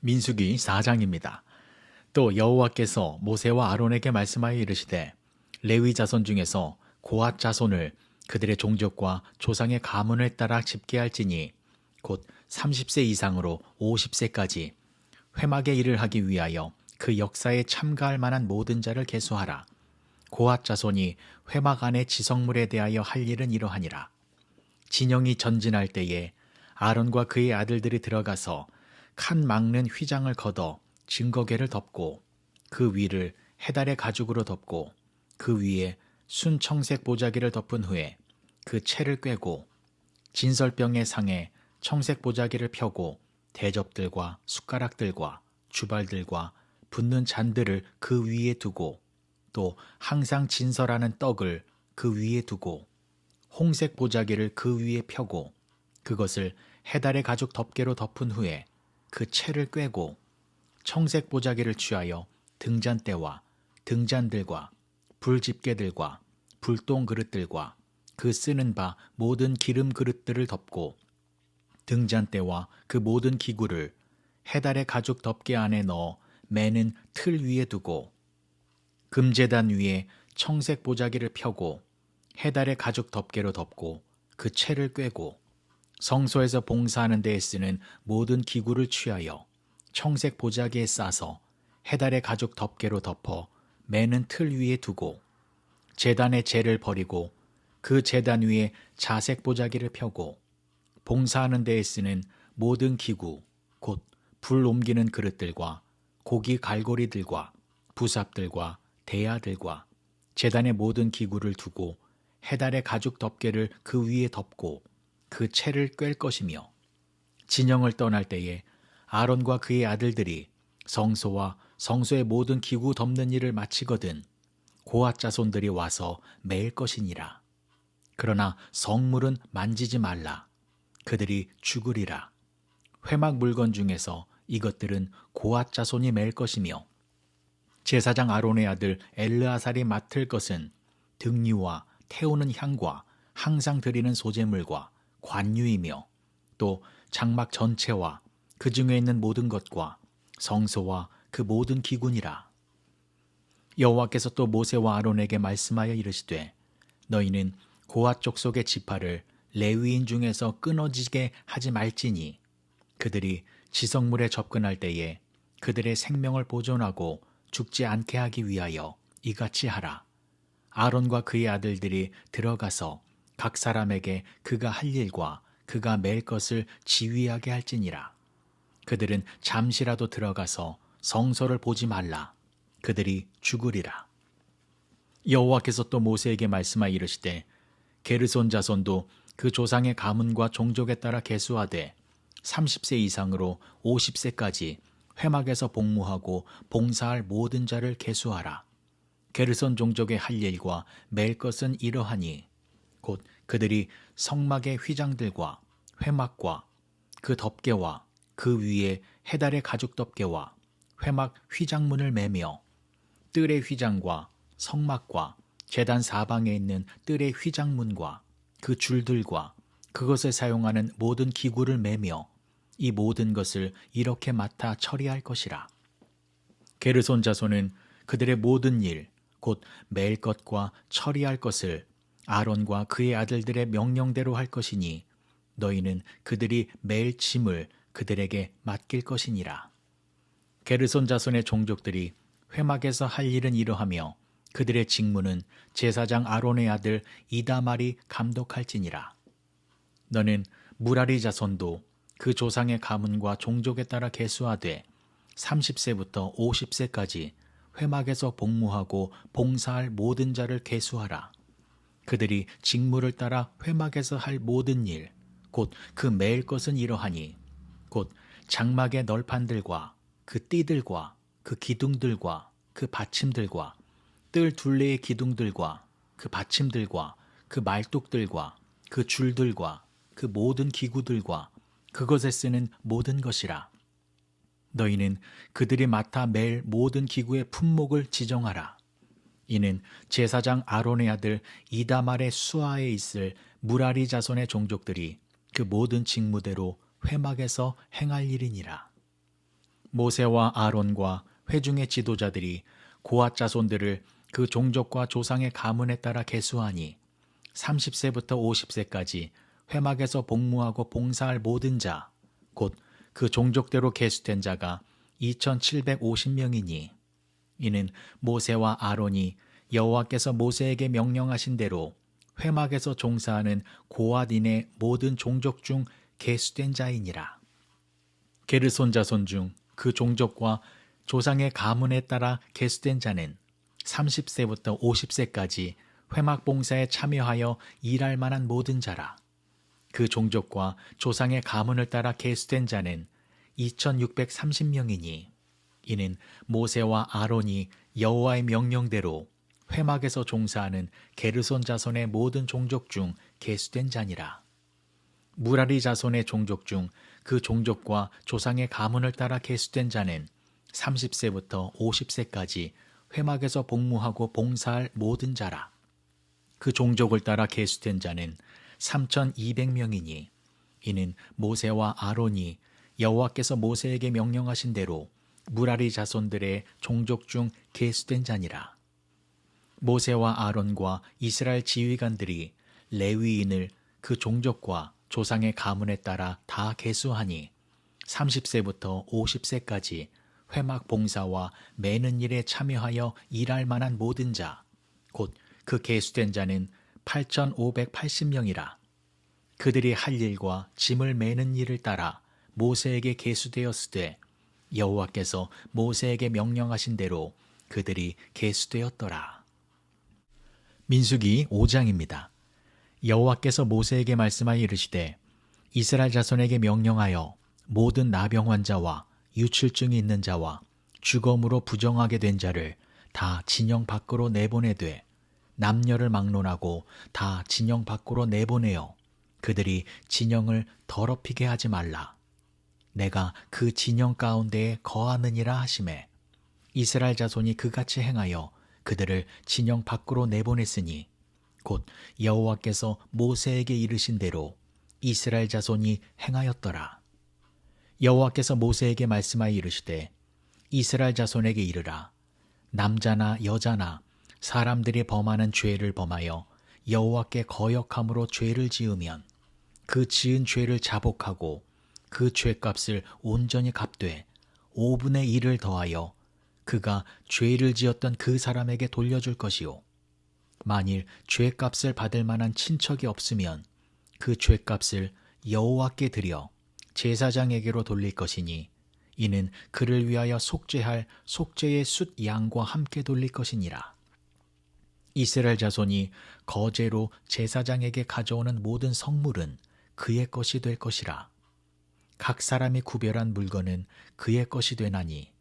민수기 4장입니다. 또 여호와께서 모세와 아론에게 말씀하여 이르시되 레위 자손 중에서 고앗 자손을 그들의 종족과 조상의 가문을 따라 집계할지니 곧 30세 이상으로 50세까지 회막의 일을 하기 위하여 그 역사에 참가할 만한 모든 자를 계수하라. 고앗 자손이 회막 안의 지성물에 대하여 할 일은 이러하니라. 진영이 전진할 때에 아론과 그의 아들들이 들어가서 칸 막는 휘장을 걷어 증거궤를 덮고 그 위를 해달의 가죽으로 덮고 그 위에 순청색 보자기를 덮은 후에 그 채를 꿰고 진설병의 상에 청색 보자기를 펴고 대접들과 숟가락들과 주발들과 붓는 잔들을 그 위에 두고 또 항상 진설하는 떡을 그 위에 두고 홍색 보자기를 그 위에 펴고 그것을 해달의 가죽 덮개로 덮은 후에 그 채를 꿰고 청색 보자기를 취하여 등잔대와 등잔들과 불집게들과 불똥 그릇들과 그 쓰는 바 모든 기름 그릇들을 덮고 등잔대와 그 모든 기구를 해달의 가죽 덮개 안에 넣어 매는 틀 위에 두고 금제단 위에 청색 보자기를 펴고 해달의 가죽 덮개로 덮고 그 채를 꿰고 성소에서 봉사하는 데에 쓰는 모든 기구를 취하여 청색 보자기에 싸서 해달의 가죽 덮개로 덮어 매는 틀 위에 두고 제단의 재를 버리고 그 제단 위에 자색 보자기를 펴고 봉사하는 데에 쓰는 모든 기구 곧 불 옮기는 그릇들과 고기 갈고리들과 부삽들과 대야들과 제단의 모든 기구를 두고 해달의 가죽 덮개를 그 위에 덮고 그 채를 꿰 것이며 진영을 떠날 때에 아론과 그의 아들들이 성소와 성소의 모든 기구 덮는 일을 마치거든 고앗 자손들이 와서 매일 것이니라. 그러나 성물은 만지지 말라. 그들이 죽으리라. 회막 물건 중에서 이것들은 고앗 자손이 맬 것이며 제사장 아론의 아들 엘르아살이 맡을 것은 등유와 태우는 향과 항상 드리는 소제물과 관유이며 또 장막 전체와 그 중에 있는 모든 것과 성소와 그 모든 기구니라. 여호와께서 또 모세와 아론에게 말씀하여 이르시되 너희는 고앗 족속의 지파를 레위인 중에서 끊어지게 하지 말지니 그들이 지성물에 접근할 때에 그들의 생명을 보존하고 죽지 않게 하기 위하여 이같이 하라. 아론과 그의 아들들이 들어가서 각 사람에게 그가 할 일과 그가 맬 것을 지휘하게 할지니라. 그들은 잠시라도 들어가서 성소를 보지 말라. 그들이 죽으리라. 여호와께서 또 모세에게 말씀하여 이르시되 게르손 자손도 그 조상의 가문과 종족에 따라 계수하되 30세 이상으로 50세까지 회막에서 복무하고 봉사할 모든 자를 계수하라. 게르손 종족의 할 일과 맬 것은 이러하니 곧 그들이 성막의 휘장들과 회막과 그 덮개와 그 위에 해달의 가죽 덮개와 회막 휘장문을 매며 뜰의 휘장과 성막과 제단 사방에 있는 뜰의 휘장문과 그 줄들과 그것을 사용하는 모든 기구를 매며 이 모든 것을 이렇게 맡아 처리할 것이라. 게르손 자손은 그들의 모든 일, 곧 맬 것과 처리할 것을 아론과 그의 아들들의 명령대로 할 것이니 너희는 그들이 맬 짐을 그들에게 맡길 것이니라. 게르손 자손의 종족들이 회막에서 할 일은 이러하며 그들의 직무는 제사장 아론의 아들 이다말이 감독할지니라. 너는 무라리 자손도 그 조상의 가문과 종족에 따라 계수하되 30세부터 50세까지 회막에서 복무하고 봉사할 모든 자를 계수하라. 그들이 직무를 따라 회막에서 할 모든 일, 곧 그 맬 것은 이러하니 곧 장막의 널판들과 그 띠들과 그 기둥들과 그 받침들과 뜰 둘레의 기둥들과 그 받침들과 그 말뚝들과 그 줄들과 그 모든 기구들과 그것에 쓰는 모든 것이라. 너희는 그들이 맡아 맬 모든 기구의 품목을 지정하라. 이는 제사장 아론의 아들 이다말의 수하에 있을 무라리 자손의 종족들이 그 모든 직무대로 회막에서 행할 일이니라. 모세와 아론과 회중의 지도자들이 고앗 자손들을 그 종족과 조상의 가문에 따라 계수하니 30세부터 50세까지 회막에서 복무하고 봉사할 모든 자, 곧 그 종족대로 계수된 자가 2750명이니 이는 모세와 아론이 여호와께서 모세에게 명령하신 대로 회막에서 종사하는 고앗인의 모든 종족 중 계수된 자이니라. 게르손 자손 중 그 종족과 조상의 가문에 따라 계수된 자는 30세부터 50세까지 회막 봉사에 참여하여 일할 만한 모든 자라. 그 종족과 조상의 가문을 따라 계수된 자는 2630명이니 이는 모세와 아론이 여호와의 명령대로 회막에서 종사하는 게르손 자손의 모든 종족 중 계수된 자니라. 무라리 자손의 종족 중 그 종족과 조상의 가문을 따라 계수된 자는 30세부터 50세까지 회막에서 복무하고 봉사할 모든 자라. 그 종족을 따라 계수된 자는 3200명이니 이는 모세와 아론이 여호와께서 모세에게 명령하신 대로 무라리 자손들의 종족 중 계수된 자니라. 모세와 아론과 이스라엘 지휘관들이 레위인을 그 종족과 조상의 가문에 따라 다 계수하니 30세부터 50세까지 회막 봉사와 매는 일에 참여하여 일할 만한 모든 자, 곧 그 계수된 자는 8580명이라. 그들이 할 일과 짐을 매는 일을 따라 모세에게 계수되었으되 여호와께서 모세에게 명령하신 대로 그들이 계수되었더라. 민수기 5장입니다. 여호와께서 모세에게 말씀하여 이르시되 이스라엘 자손에게 명령하여 모든 나병 환자와 유출증이 있는 자와 주검으로 부정하게 된 자를 다 진영 밖으로 내보내되 남녀를 막론하고 다 진영 밖으로 내보내어 그들이 진영을 더럽히게 하지 말라. 내가 그 진영 가운데에 거하느니라 하시매 이스라엘 자손이 그같이 행하여 그들을 진영 밖으로 내보냈으니 곧 여호와께서 모세에게 이르신 대로 이스라엘 자손이 행하였더라. 여호와께서 모세에게 말씀하여 이르시되 이스라엘 자손에게 이르라. 남자나 여자나 사람들이 범하는 죄를 범하여 여호와께 거역함으로 죄를 지으면 그 지은 죄를 자복하고 그 죄값을 온전히 갚되 5분의 1을 더하여 그가 죄를 지었던 그 사람에게 돌려줄 것이요. 만일 죄값을 받을 만한 친척이 없으면 그 죄값을 여호와께 드려 제사장에게로 돌릴 것이니 이는 그를 위하여 속죄할 속죄의 숫 양과 함께 돌릴 것이니라. 이스라엘 자손이 거제로 제사장에게 가져오는 모든 성물은 그의 것이 될 것이라. 각 사람이 구별한 물건은 그의 것이 되나니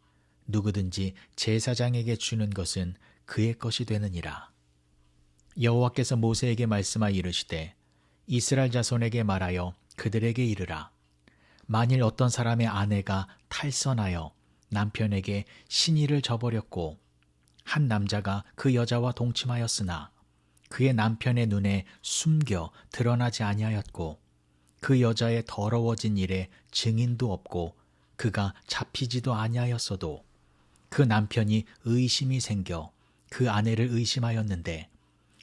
누구든지 제사장에게 주는 것은 그의 것이 되느니라. 여호와께서 모세에게 말씀하여 이르시되 이스라엘 자손에게 말하여 그들에게 이르라. 만일 어떤 사람의 아내가 탈선하여 남편에게 신의를 저버렸고 한 남자가 그 여자와 동침하였으나 그의 남편의 눈에 숨겨 드러나지 아니하였고 그 여자의 더러워진 일에 증인도 없고 그가 잡히지도 아니하였어도 그 남편이 의심이 생겨 그 아내를 의심하였는데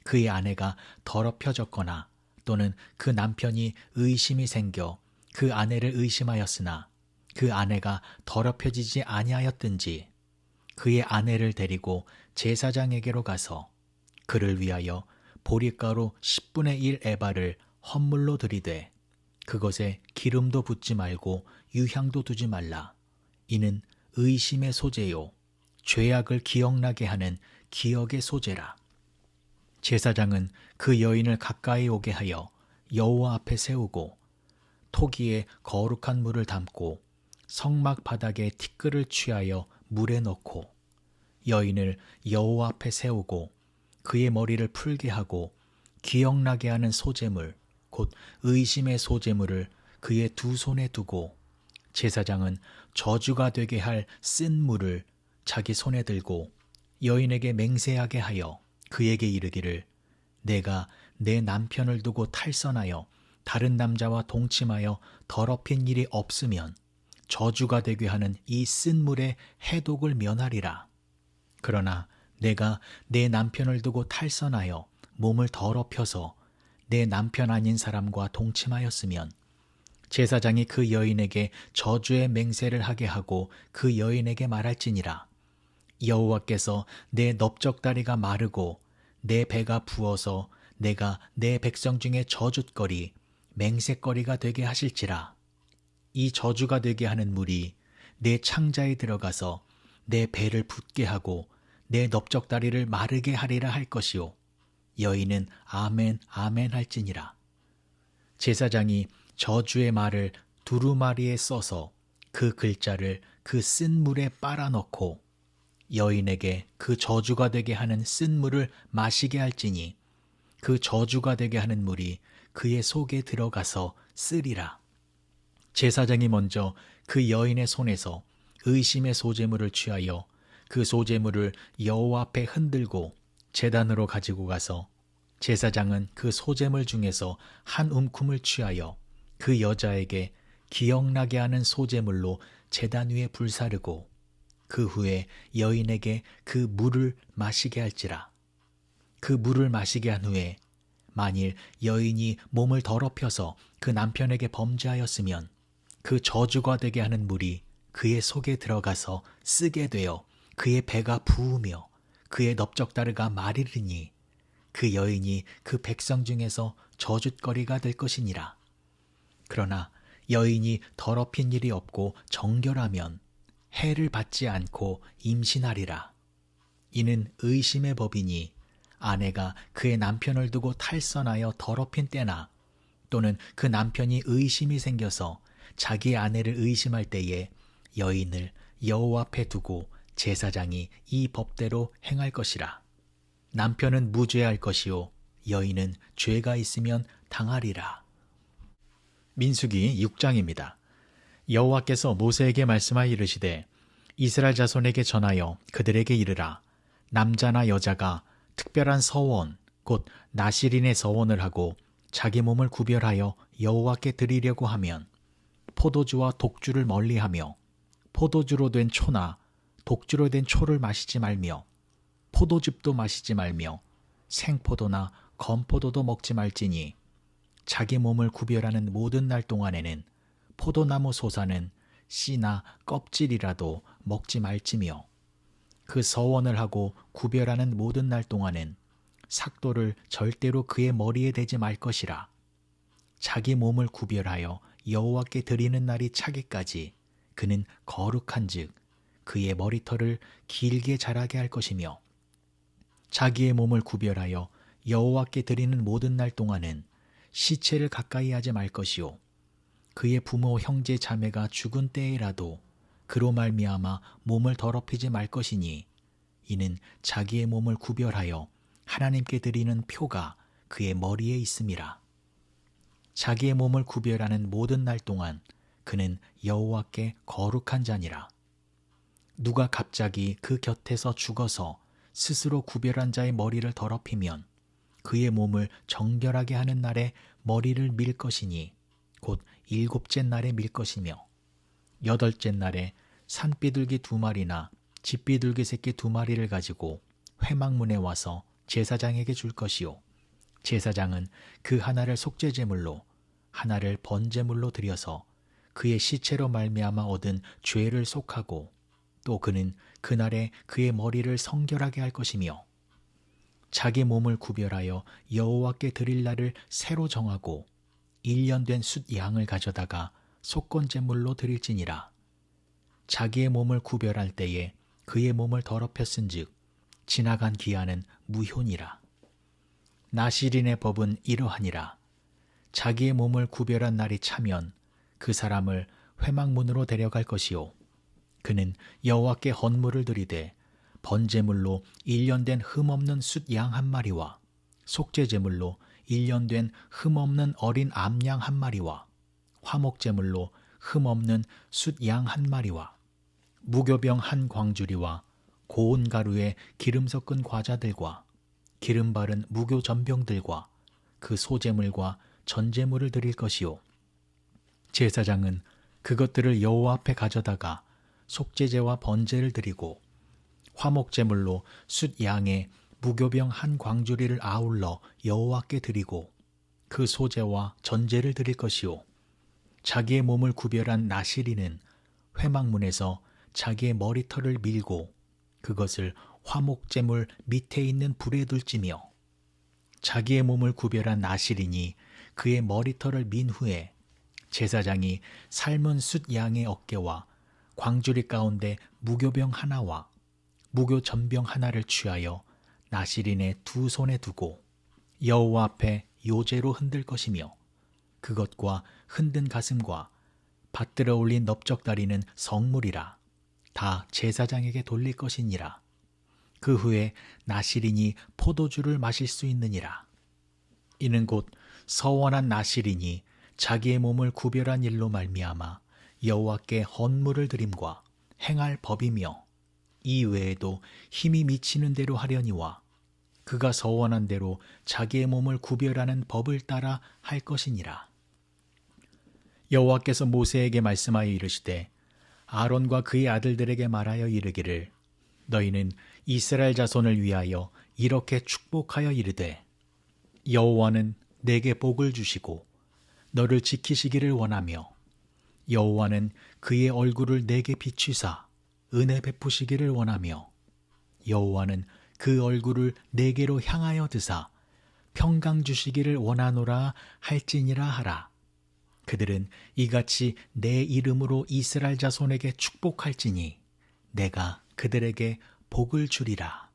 그의 아내가 더럽혀졌거나 또는 그 남편이 의심이 생겨 그 아내를 의심하였으나 그 아내가 더럽혀지지 아니하였든지 그의 아내를 데리고 제사장에게로 가서 그를 위하여 보리가루 10분의 1 에바를 헌물로 드리되 그것에 기름도 붓지 말고 유향도 두지 말라. 이는 의심의 소재요 죄악을 기억나게 하는 기억의 소재라. 제사장은 그 여인을 가까이 오게 하여 여호와 앞에 세우고 토기에 거룩한 물을 담고 성막 바닥에 티끌을 취하여 물에 넣고 여인을 여호와 앞에 세우고 그의 머리를 풀게 하고 기억나게 하는 소재물 곧 의심의 소재물을 그의 두 손에 두고 제사장은 저주가 되게 할 쓴 물을 자기 손에 들고 여인에게 맹세하게 하여 그에게 이르기를 내가 내 남편을 두고 탈선하여 다른 남자와 동침하여 더럽힌 일이 없으면 저주가 되게 하는 이 쓴 물의 해독을 면하리라. 그러나 내가 내 남편을 두고 탈선하여 몸을 더럽혀서 내 남편 아닌 사람과 동침하였으면 제사장이 그 여인에게 저주의 맹세를 하게 하고 그 여인에게 말할지니라. 여호와께서 내 넓적다리가 마르고 내 배가 부어서 내가 내 백성 중에 저주거리 맹세거리가 되게 하실지라. 이 저주가 되게 하는 물이 내 창자에 들어가서 내 배를 붓게 하고 내 넓적다리를 마르게 하리라 할 것이요. 여인은 아멘 아멘 할지니라. 제사장이 저주의 말을 두루마리에 써서 그 글자를 그 쓴 물에 빨아넣고 여인에게 그 저주가 되게 하는 쓴 물을 마시게 할지니 그 저주가 되게 하는 물이 그의 속에 들어가서 쓰리라. 제사장이 먼저 그 여인의 손에서 의심의 소재물을 취하여 그 소재물을 여호와 앞에 흔들고 제단으로 가지고 가서 제사장은 그 소재물 중에서 한 움큼을 취하여 그 여자에게 기억나게 하는 소재물로 제단 위에 불사르고 그 후에 여인에게 그 물을 마시게 할지라. 그 물을 마시게 한 후에 만일 여인이 몸을 더럽혀서 그 남편에게 범죄하였으면 그 저주가 되게 하는 물이 그의 속에 들어가서 쓰게 되어 그의 배가 부으며 그의 넓적다리가 마르리니 그 여인이 그 백성 중에서 저주거리가 될 것이니라. 그러나 여인이 더럽힌 일이 없고 정결하면 해를 받지 않고 임신하리라. 이는 의심의 법이니 아내가 그의 남편을 두고 탈선하여 더럽힌 때나 또는 그 남편이 의심이 생겨서 자기 아내를 의심할 때에 여인을 여호와 앞에 두고 제사장이 이 법대로 행할 것이라. 남편은 무죄할 것이요 여인은 죄가 있으면 당하리라. 민수기 6장입니다. 여호와께서 모세에게 말씀하여 이르시되 이스라엘 자손에게 전하여 그들에게 이르라. 남자나 여자가 특별한 서원 곧 나실인의 서원을 하고 자기 몸을 구별하여 여호와께 드리려고 하면 포도주와 독주를 멀리하며 포도주로 된 초나 독주로 된 초를 마시지 말며 포도즙도 마시지 말며 생포도나 건포도도 먹지 말지니 자기 몸을 구별하는 모든 날 동안에는 포도나무 솟아는 씨나 껍질이라도 먹지 말지며 그 서원을 하고 구별하는 모든 날 동안엔 삭도를 절대로 그의 머리에 대지 말 것이라. 자기 몸을 구별하여 여호와께 드리는 날이 차기까지 그는 거룩한즉 그의 머리털을 길게 자라게 할 것이며 자기의 몸을 구별하여 여호와께 드리는 모든 날 동안은 시체를 가까이 하지 말 것이요 그의 부모 형제 자매가 죽은 때에라도 그로 말미암아 몸을 더럽히지 말 것이니 이는 자기의 몸을 구별하여 하나님께 드리는 표가 그의 머리에 있음이라. 자기의 몸을 구별하는 모든 날 동안 그는 여호와께 거룩한 자니라. 누가 갑자기 그 곁에서 죽어서 스스로 구별한 자의 머리를 더럽히면 그의 몸을 정결하게 하는 날에 머리를 밀 것이니 곧 7째 날에 밀 것이며 8째 날에 산비둘기 2마리나 집비둘기 새끼 2마리를 가지고 회막문에 와서 제사장에게 줄 것이요 제사장은 그 하나를 속죄제물로 하나를 번제물로 드려서 그의 시체로 말미암아 얻은 죄를 속하고 또 그는 그날에 그의 머리를 성결하게 할 것이며 자기 몸을 구별하여 여호와께 드릴 날을 새로 정하고 1년 된 숫 양을 가져다가 속건제물로 드릴지니라. 자기의 몸을 구별할 때에 그의 몸을 더럽혔은즉 지나간 기한은 무효니라. 나실인의 법은 이러하니라. 자기의 몸을 구별한 날이 차면 그 사람을 회막문으로 데려갈 것이요 그는 여호와께 헌물을 드리되 번제물로 1년 된 흠없는 숫 양 1마리와 속죄제물로 1년 된 흠없는 어린 암양 1마리와 화목제물로 흠없는 숫 양 1마리와 무교병 1광주리와 고운 가루에 기름 섞은 과자들과 기름 바른 무교 전병들과 그 소제물과 전제물을 드릴 것이요 제사장은 그것들을 여호와 앞에 가져다가 속죄제와 번제를 드리고 화목제물로 숫 양의 무교병 한 광주리를 아울러 여호와께 드리고 그 소제와 전제를 드릴 것이요 자기의 몸을 구별한 나시리는 회막문에서 자기의 머리털을 밀고 그것을 화목제물 밑에 있는 불에 둘지며 자기의 몸을 구별한 나시린이 그의 머리털을 민 후에 제사장이 삶은 숫 양의 어깨와 광주리 가운데 무교병 하나와 무교 전병 하나를 취하여 나시린의 두 손에 두고 여호와 앞에 요제로 흔들 것이며 그것과 흔든 가슴과 받들어 올린 넓적다리는 성물이라 다 제사장에게 돌릴 것이니라. 그 후에 나시린이 포도주를 마실 수 있느니라. 이는 곧 서원한 나시린이 자기의 몸을 구별한 일로 말미암아 여호와께 헌물을 드림과 행할 법이며 이 외에도 힘이 미치는 대로 하려니와 그가 서원한 대로 자기의 몸을 구별하는 법을 따라 할 것이니라. 여호와께서 모세에게 말씀하여 이르시되 아론과 그의 아들들에게 말하여 이르기를 너희는 이스라엘 자손을 위하여 이렇게 축복하여 이르되 여호와는 내게 복을 주시고 너를 지키시기를 원하며 여호와는 그의 얼굴을 내게 비추사 은혜 베푸시기를 원하며 여호와는 그 얼굴을 내게로 향하여 드사 평강 주시기를 원하노라 할지니라 하라. 그들은 이같이 내 이름으로 이스라엘 자손에게 축복할지니 내가 그들에게 복을 주리라.